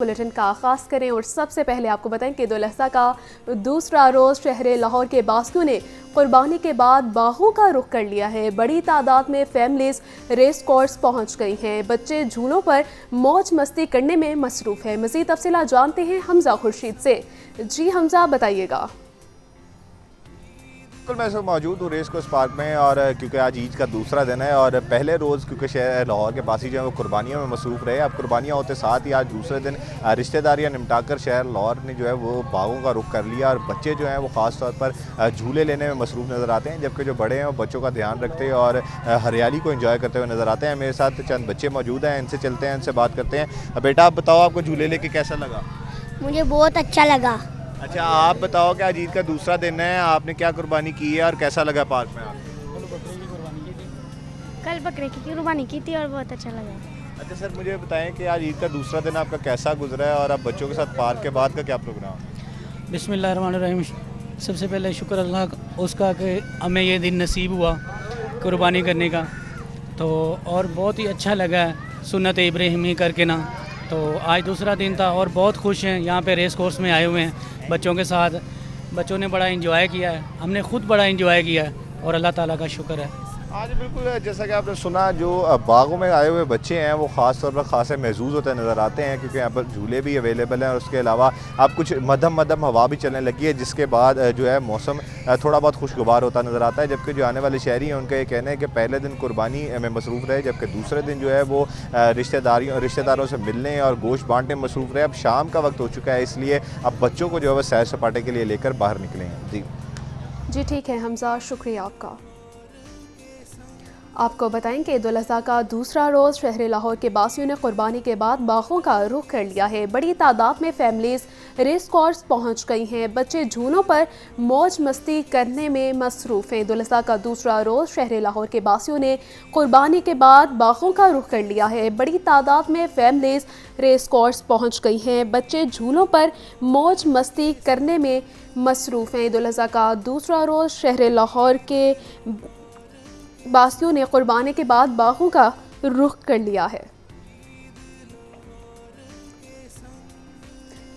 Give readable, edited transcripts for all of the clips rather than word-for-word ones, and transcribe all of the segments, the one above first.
Bulletin का आगाज करें और सबसे पहले आपको बताएं कि ईद-उल अज़हा का दूसरा रोज़ शहर लाहौर के बासियों ने कुर्बानी के बाद बागों का रुख कर लिया है। बड़ी तादाद में फैमिलीज रेस कोर्स पहुंच गई हैं। बच्चे झूलों पर मौज मस्ती करने में मसरूफ है। मज़ीद तफसीलात जानते हैं हमजा खुर्शीद से। जी हमजा, बताइएगा। बिल्कुल, मैं इस वक्त मौजूद हूँ रेस कोर्स पार्क में, और क्योंकि आज ईद का दूसरा दिन है और पहले रोज़ क्योंकि शहर लाहौर के पास ही जो है वो कुर्बानियों में मसरूफ़ रहे। अब कुर्बानियाँ होते साथ ही आज दूसरे दिन रिश्तेदारियाँ निपटाकर शहर लाहौर ने जो है वो बागों का रुख कर लिया, और बच्चे जो हैं वो ख़ास तौर पर झूले लेने में मसरूफ़ नज़र आते हैं, जबकि जो बड़े हैं वो बच्चों का ध्यान रखते हैं और हरियाली को एंजॉय करते हुए नज़र आते हैं। मेरे साथ चंद बच्चे मौजूद हैं, इनसे चलते हैं, इनसे बात करते हैं। बेटा, आप बताओ, आपको झूले लेके कैसा लगा? मुझे बहुत अच्छा लगा। अच्छा, आप बताओ कि आज ईद का दूसरा दिन है, आपने क्या कुर्बानी की है और कैसा लगा पार्क में आपको? कल बकरे की कुर्बानी की थी और बहुत अच्छा लगा। अच्छा सर, मुझे बताएं कि आज ईद का दूसरा दिन आपका कैसा गुजरा है और आप बच्चों के साथ पार्क के बाद का क्या प्रोग्राम? बिस्मिल्लाहिर्रहमानिर्रहीम। सबसे पहले शुक्र अल्लाह उसका कि हमें ये दिन नसीब हुआ कुर्बानी करने का, तो और बहुत ही अच्छा लगा है सुन्नत इब्राहिमी करके ना। तो आज दूसरा दिन था और बहुत खुश हैं, यहाँ पे रेस कोर्स में आए हुए हैं बच्चों के साथ। बच्चों ने बड़ा एंजॉय किया है, हमने खुद बड़ा एंजॉय किया है और अल्लाह ताला का शुक्र है। आज बिल्कुल जैसा कि आपने सुना, जो बागों में आए हुए बच्चे हैं वो ख़ास तौर पर खासे महसूस होते नज़र आते हैं, क्योंकि यहाँ पर झूले भी अवेलेबल हैं और उसके अलावा अब कुछ मध्यम मध्यम हवा भी चलने लगी है, जिसके बाद जो है मौसम थोड़ा बहुत खुशगवार होता नज़र आता है। जबकि जो आने वाले शहरी हैं उनका ये कहना है कि पहले दिन कुर्बानी में मसरूफ़ रहे, जबकि दूसरे दिन जो है वो रिश्तेदारों से मिलने और गोश्त बांटने में मसरूफ़ रहे। अब शाम का वक्त हो चुका है, इसलिए अब बच्चों को जो है वो सैर सपाटे के लिए लेकर बाहर निकले हैं। जी ठीक है हमजा, शुक्रिया आपका। आपको बताएं कि ईद-उल अज़हा का दूसरा रोज़ शहर लाहौर के बासियों ने कुर्बानी के बाद बागों का रुख कर लिया है। बड़ी तादाद में फैमिलीज रेस कोर्स पहुंच गई हैं। बच्चे झूलों पर मौज मस्ती करने में मसरूफ़ हैं। ईद-उल अज़हा का दूसरा रोज़ शहर लाहौर के बासियों ने कुर्बानी के बाद बागों का रुख कर लिया है। बड़ी तादाद में फैमिलीज रेस कोर्स पहुँच गई हैं। बच्चे झूलों पर मौज मस्ती करने में मसरूफ़ हैं। ईद-उल अज़हा का दूसरा रोज़ शहर लाहौर के बासियों ने कुर्बानी के बाद बागों का रुख कर लिया है।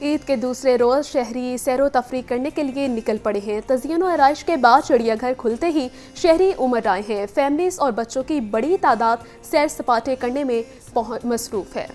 ईद के दूसरे रोज़ शहरी सैरो तफरीक करने के लिए निकल पड़े हैं। तज़यीन और आराइश के बाद चिड़ियाघर खुलते ही शहरी उमड़ आए हैं। फैमिलीज और बच्चों की बड़ी तादाद सैर सपाटे करने में मसरूफ़ है।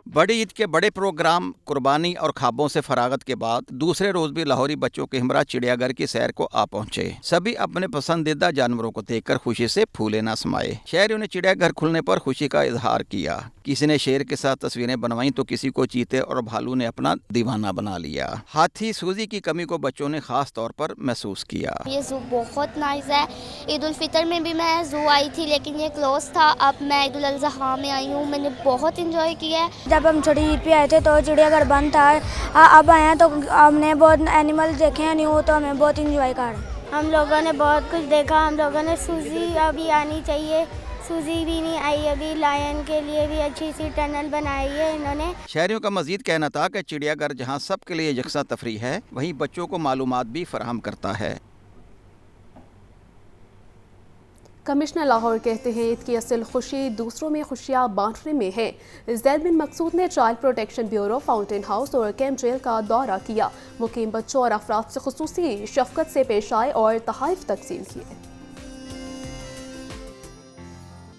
बड़ी ईद के बड़े प्रोग्राम, कुर्बानी और ख्वाबों से फरागत के बाद दूसरे रोज भी लाहौरी बच्चों के हमरा चिड़ियाघर की सैर को आ पहुंचे। सभी अपने पसंदीदा जानवरों को देखकर खुशी से फूले न समाये। शहरियों ने चिड़ियाघर खुलने पर खुशी का इजहार किया। किसी ने शेर के साथ तस्वीरें बनवाई तो किसी को चीते और भालू ने अपना दीवाना बना लिया। हाथी सूजी की कमी को बच्चों ने खास तौर पर महसूस किया। ये जू बहुत नाइस है। ईद उल फितर में भी मैं जू आई थी, लेकिन ये क्लोज था। अब मैं ईद उल अज़हा में आई हूँ, मैंने बहुत इंजॉय किया है। जब हम छोटी ईद पे आए थे तो चिड़ियाघर बंद था। अब आए हैं तो हमने बहुत एनिमल देखे हैं न्यू, तो हमें बहुत इंजॉय कर। हम लोगों ने बहुत कुछ देखा। हम लोगों ने सूजी अभी आनी चाहिए, सूजी भी नहीं आई अभी। लायन के लिए भी अच्छी सी टनल बनाई है इन्होंने। शहरियों का मजीद कहना था कि चिड़ियाघर जहां सबके लिए यकसा तफरी है, वहीं बच्चों को मालूमात भी फराहम करता है। कमिश्नर लाहौर कहते हैं ईद की असल खुशी दूसरों में खुशियाँ बांटने में है। ज़ैद बिन मकसूद ने child protection bureau, fountain house और कैंप जेल का दौरा किया। मुकीम बच्चों और अफराद से खुसूसी शफकत से पेश आए और तोहफ़े तकसीम किए।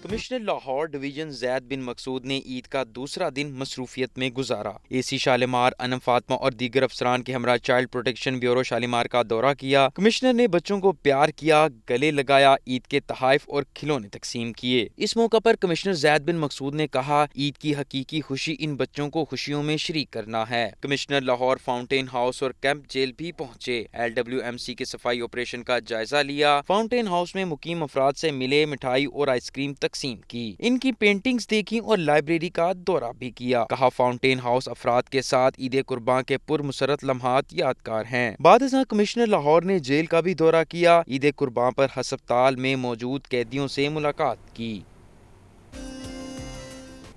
कमिश्नर लाहौर डिवीजन ज़ैद बिन मकसूद ने ईद का दूसरा दिन मसरूफियत में गुजारा। एसी शालीमार, अनम फातिमा और दीगर अफसरान के हमरा चाइल्ड प्रोटेक्शन ब्यूरो शालीमार का दौरा किया। कमिश्नर ने बच्चों को प्यार किया, गले लगाया, ईद के तोहफ़े और खिलौने तकसीम किए। इस मौका पर कमिश्नर ज़ैद बिन मकसूद ने कहा, ईद की हकीकी खुशी इन बच्चों को खुशियों में शरीक करना है। कमिश्नर लाहौर फाउंटेन हाउस और कैंप जेल भी पहुँचे। LWMC के सफाई ऑपरेशन का जायजा लिया। फाउंटेन हाउस में मुकीम अफराद से मिले, मिठाई और आइसक्रीम तकसीम की। इनकी पेंटिंग्स देखी और लाइब्रेरी का दौरा भी किया। कहा, फाउंटेन हाउस अफराद के साथ ईद कुर्बान के पुरमुसरत लम्हात यादगार हैं। बाद कमिश्नर लाहौर ने जेल का भी दौरा किया। ईद कुर्बान पर हस्पताल में मौजूद कैदियों से मुलाकात की।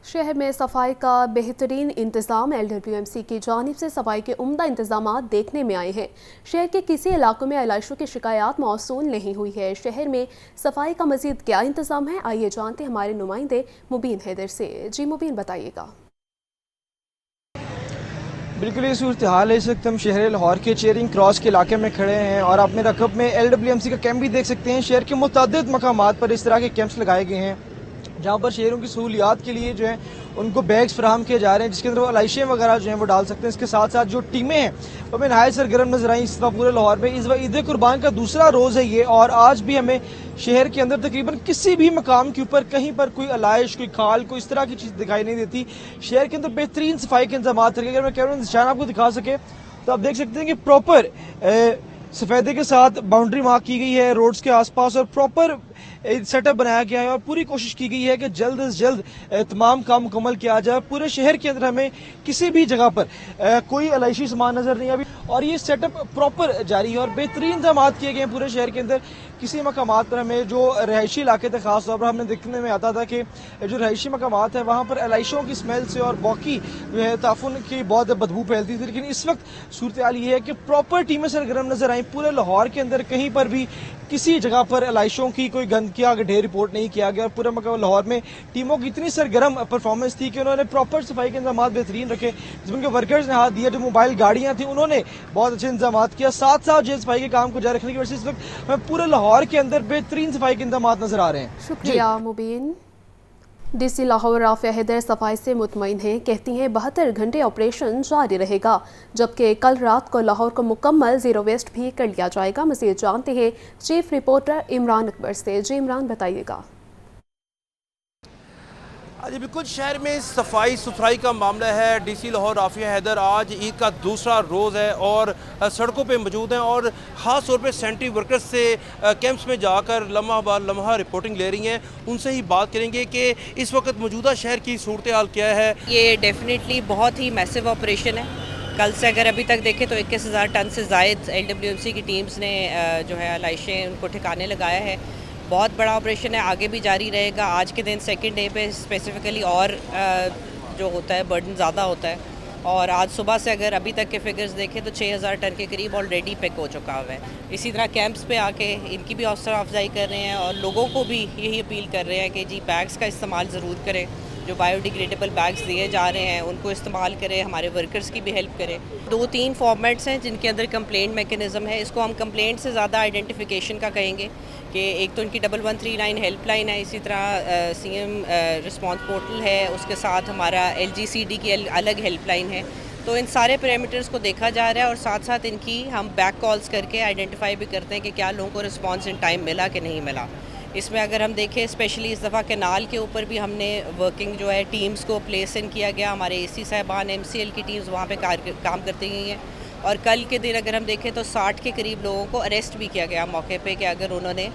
शहर में सफाई का बेहतरीन इंतजाम LWMC की जानिब से सफाई के उम्दा इंतजाम देखने में आए हैं। शहर के किसी इलाकों में आलाइशों की शिकायत मौसूल नहीं हुई है। शहर में सफाई का मजीद क्या इंतजाम है, आइए जानते हैं हमारे नुमाइंदे मुबीन हैदर से। जी मुबीन, बताइएगा। बिल्कुल ये सूरत हाल है। इस वक्त हम शहर लाहौर के चेयरिंग क्रॉस के इलाके में खड़े हैं और आप मेरे रकब में LWMC का कैंप भी देख सकते हैं। शहर के मुतअद्दिद मकामात पर इस तरह के कैंप्स लगाए गए हैं जहाँ पर शहरों की सहूलियात के लिए जो है उनको बैग्स फराहम किए जा रहे हैं, जिसके अंदर वो अलाइशें वगैरह जो हैं वो डाल सकते हैं। इसके साथ साथ जो टीमें हैं वो हमें नहायत सरगर्म नजर आई इस तरह पूरे लाहौर में। इस बार ईद कुर्बान का दूसरा रोज़ है ये, और आज भी हमें शहर के अंदर तकरीबन किसी भी मकाम के ऊपर कहीं पर कोई अलाइश, कोई खाल, कोई इस तरह की चीज़ दिखाई नहीं देती। शहर के अंदर बेहतरीन सफाई के इंतजाम रखे। अगर मैं कैमरा निशान आपको दिखा सके तो आप देख सकते हैं कि प्रॉपर सफेदे के साथ बाउंड्री मार्क की गई है रोड्स के आसपास और प्रॉपर सेटअप बनाया गया है और पूरी कोशिश की गई है कि जल्द से जल्द तमाम काम मुकम्मल किया जाए। पूरे शहर के अंदर हमें किसी भी जगह पर कोई अलाइशी सामान नजर नहीं अभी, और ये सेटअप प्रॉपर जारी है और बेहतरीन इंतजाम किए गए हैं पूरे शहर के अंदर। किसी मकामात पर हमें जो रहायशी इलाके थे खास तौर पर हमें देखने में आता था कि जो रहायशी मकामात हैं वहाँ पर अलाइशों की स्मेल से और बाकी जो है ताफुन की बहुत बदबू फैलती थी, लेकिन इस वक्त सूरत हाल ये है कि प्रॉपर टीमें सरगर्म नजर आई। पूरे लाहौर के अंदर कहीं पर भी किसी जगह पर अलाइशों की कोई गंदगी का ढेर रिपोर्ट नहीं किया गया और पूरे लाहौर में टीमों की इतनी सरगर्म परफॉर्मेंस थी कि उन्होंने प्रॉपर सफाई के इंतजाम बेहतरीन रखे, जिसमें उनके वर्कर्स ने हाथ दिया। जो मोबाइल गाड़ियां थी उन्होंने बहुत अच्छे इंतजाम किया, साथ साथ जो सफाई के काम को जारी रखने की वजह से इस वक्त हमें पूरे लाहौर के अंदर बेहतरीन सफाई के इंतजाम नजर आ रहे हैं। शुक्रिया मुबीन। DC लाहौर राफिया हैदर सफाई से मुतमईन हैं, कहती हैं 72 घंटे ऑपरेशन जारी रहेगा, जबकि कल रात को लाहौर को मुकम्मल जीरो वेस्ट भी कर लिया जाएगा। मज़ीद जानते हैं चीफ रिपोर्टर इमरान अकबर से। जी इमरान, बताइएगा। जी बिल्कुल, शहर में सफाई सुथराई का मामला है। DC लाहौर राफिया हैदर आज ईद का दूसरा रोज़ है और सड़कों पे मौजूद हैं और ख़ास तौर पे सेंट्री वर्कर्स से कैंप्स में जाकर लम्हा ब लम्हा रिपोर्टिंग ले रही हैं। उनसे ही बात करेंगे कि इस वक्त मौजूदा शहर की सूरत हाल क्या है। ये डेफिनेटली बहुत ही मैसिव ऑपरेशन है। कल से अगर अभी तक देखें तो 21,000 टन से ज़ायद LWMC की टीम्स ने जो है अलाइशें उनको ठिकाने लगाया है। बहुत बड़ा ऑपरेशन है, आगे भी जारी रहेगा। आज के दिन सेकंड डे पे स्पेसिफिकली और जो होता है बर्डन ज़्यादा होता है, और आज सुबह से अगर अभी तक के फिगर्स देखें तो 6,000 टन के करीब ऑलरेडी पिक हो चुका हुआ है। इसी तरह कैंप्स पे आके इनकी भी हौसला अफजाई कर रहे हैं और लोगों को भी यही अपील कर रहे हैं कि जी बैग्स का इस्तेमाल ज़रूर करें। जो बायोडिग्रेडेबल बैग्स दिए जा रहे हैं उनको इस्तेमाल करें, हमारे वर्कर्स की भी हेल्प करें। 2-3 फॉर्मेट्स हैं जिनके अंदर कंप्लेंट मैकेनिज़्म है। इसको हम कंप्लेंट से ज़्यादा आइडेंटिफिकेशन का कहेंगे कि एक तो इनकी 1139 हेल्पलाइन है, इसी तरह CM रिस्पॉन्स पोर्टल है, उसके साथ हमारा LGCD की अलग हेल्पलाइन है। तो इन सारे पैरामीटर्स को देखा जा रहा है और साथ साथ इनकी हम बैक कॉल्स करके आइडेंटिफाई भी करते हैं कि क्या लोगों को रिस्पॉन्स इन टाइम मिला कि नहीं मिला। इसमें अगर हम देखें स्पेशली इस दफ़ा कैनाल के ऊपर भी हमने वर्किंग जो है टीम्स को प्लेस इन किया गया। हमारे AC साहिबान MCL की टीम्स वहाँ पे काम करती गई हैं और कल के दिन अगर हम देखें तो 60 के करीब लोगों को अरेस्ट भी किया गया मौके पे कि अगर उन्होंने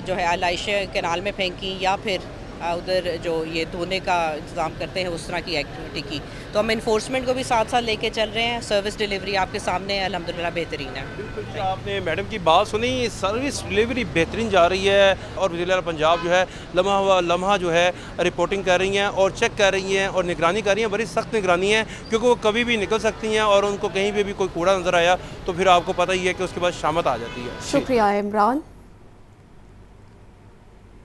जो है अलाइशें कैनाल में फेंकी या फिर उधर जो ये धोने का इंतज़ाम करते हैं उस तरह की एक्टिविटी की। तो हम इन्फोर्समेंट को भी साथ साथ लेके चल रहे हैं। सर्विस डिलीवरी आपके सामने है, अल्हम्दुलिल्लाह बेहतरीन है। बिल्कुल, आपने मैडम की बात सुनी, सर्विस डिलीवरी बेहतरीन जा रही है और वज़ीर पंजाब जो है लम्हा व लम्हा जो है रिपोर्टिंग कर रही हैं और चेक कर रही हैं और निगरानी कर रही हैं। बड़ी सख्त निगरानी है क्योंकि वो कभी भी निकल सकती हैं और उनको कहीं पर भी कोई कूड़ा नज़र आया तो फिर आपको पता ही है कि उसके बाद शामत आ जाती है। शुक्रिया इमरान।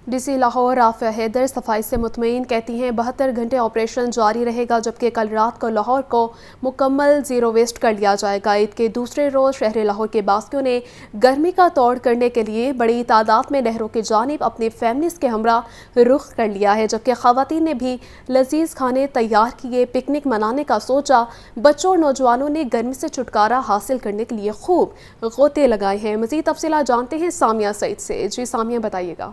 DC लाहौर राफिया हैदर सफाई से मुतमईन, कहती हैं 72 घंटे ऑपरेशन जारी रहेगा, जबकि कल रात को लाहौर को मुकम्मल जीरो वेस्ट कर लिया जाएगा। ईद के दूसरे रोज़ शहर लाहौर के बासियों ने गर्मी का तोड़ करने के लिए बड़ी तादाद में नहरों की जानिब अपनी फैमिलीज़ के हमरा रुख कर लिया है, जबकि ख़वातीन ने भी लजीज खाने तैयार किए, पिकनिक मनाने का सोचा। बच्चों और नौजवानों ने गर्मी से छुटकारा हासिल करने के लिए खूब गोते लगाए हैं। मज़ीद तफसीलात जानते हैं सामिया सईद से। जी सामिया, बताइएगा।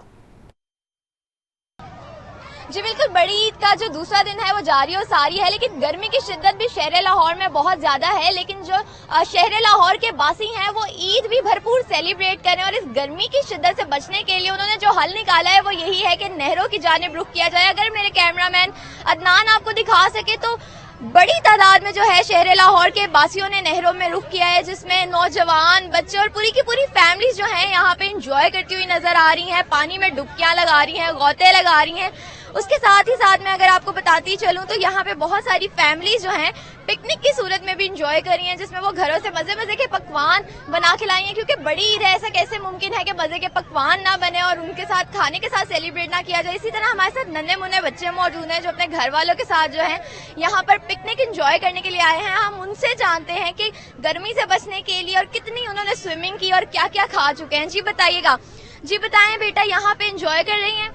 जी बिल्कुल, बड़ी ईद का जो दूसरा दिन है वो जारी और सारी है, लेकिन गर्मी की शिद्दत भी शहर लाहौर में बहुत ज्यादा है। लेकिन जो शहर लाहौर के बासी हैं वो ईद भी भरपूर सेलिब्रेट करें और इस गर्मी की शिद्दत से बचने के लिए उन्होंने जो हल निकाला है वो यही है कि नहरों की जानिब रुख किया जाए। अगर मेरे कैमरामैन अदनान आपको दिखा सके तो बड़ी तादाद में जो है शहर लाहौर के बासियों ने नहरों में रुख किया है, जिसमें नौजवान, बच्चे और पूरी की पूरी फैमिलीज जो हैं यहाँ पे एंजॉय करती हुई नजर आ रही हैं, पानी में डुबकियां लगा रही हैं, गौते लगा रही हैं उसके साथ ही साथ मैं अगर आपको बताती चलूं तो यहाँ पे बहुत सारी फैमिलीज जो हैं पिकनिक की सूरत में भी इंजॉय कर रही हैं, जिसमें वो घरों से मजे मजे के पकवान बना के लाई हैं, क्योंकि बड़ी ईद है, ऐसा कैसे मुमकिन है कि मजे के पकवान ना बने और उनके साथ खाने के साथ सेलिब्रेट ना किया जाए। इसी तरह हमारे साथ नन्हे मुन्ने बच्चे मौजूद हैं जो अपने घर वालों के साथ जो है यहाँ पर पिकनिक एंजॉय करने के लिए आए हैं। हम उनसे जानते हैं कि गर्मी से बचने के लिए और कितनी उन्होंने स्विमिंग की और क्या क्या खा चुके हैं। जी बताइएगा, जी बताएं बेटा, यहाँ पे एंजॉय कर रही हैं?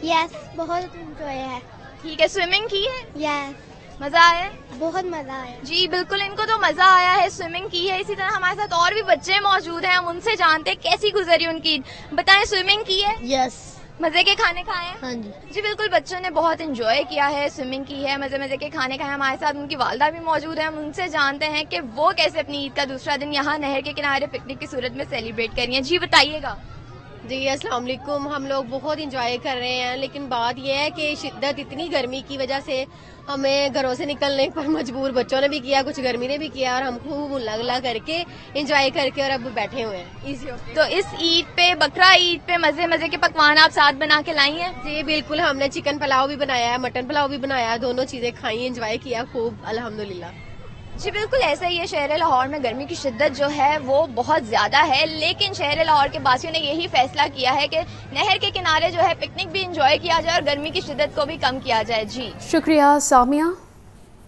यस, बहुत एंजॉय है। ठीक है, स्विमिंग की है? यस, मजा आया? बहुत मजा आया। जी बिल्कुल, इनको तो मजा आया है, स्विमिंग की है। इसी तरह हमारे साथ और भी बच्चे मौजूद हैं, हम उनसे जानते हैं कैसी गुजरी उनकी ईद। बताएं, स्विमिंग की है? यस। मजे के खाने खाए हैं? हाँ जी। जी बिल्कुल, बच्चों ने बहुत एंजॉय किया है, स्विमिंग की है, मजे मजे के खाने खाए। हमारे साथ उनकी वालदा भी मौजूद है, हम उनसे जानते हैं कि वो कैसे अपनी ईद का दूसरा दिन यहाँ नहर के किनारे पिकनिक की सूरत में सेलिब्रेट कर रही है। जी बताइएगा। जी अस्सलाम वालेकुम। हम लोग बहुत इंजॉय कर रहे हैं, लेकिन बात यह है कि शिद्दत इतनी गर्मी की वजह से हमें घरों से निकलने पर मजबूर बच्चों ने भी किया, कुछ गर्मी ने भी किया, और हम खूब उल्ला करके इंजॉय करके और अब बैठे हुए हैं। तो इस ईद पे, बकरा ईद पे मजे मजे के पकवान आप साथ बना के लाई हैं? जी बिल्कुल, हमने चिकन पुलाव भी बनाया है, मटन पुलाव भी बनाया है, दोनों चीजें खाई, एंजॉय किया खूब अल्हम्दुलिल्लाह। जी बिल्कुल, ऐसा ही है। शहर लाहौर में गर्मी की शिद्दत जो है वो बहुत ज्यादा है, लेकिन शहर लाहौर के बासियों ने यही फैसला किया है कि नहर के किनारे जो है पिकनिक भी एंजॉय किया जाए और गर्मी की शिद्दत को भी कम किया जाए। जी शुक्रिया सामिया।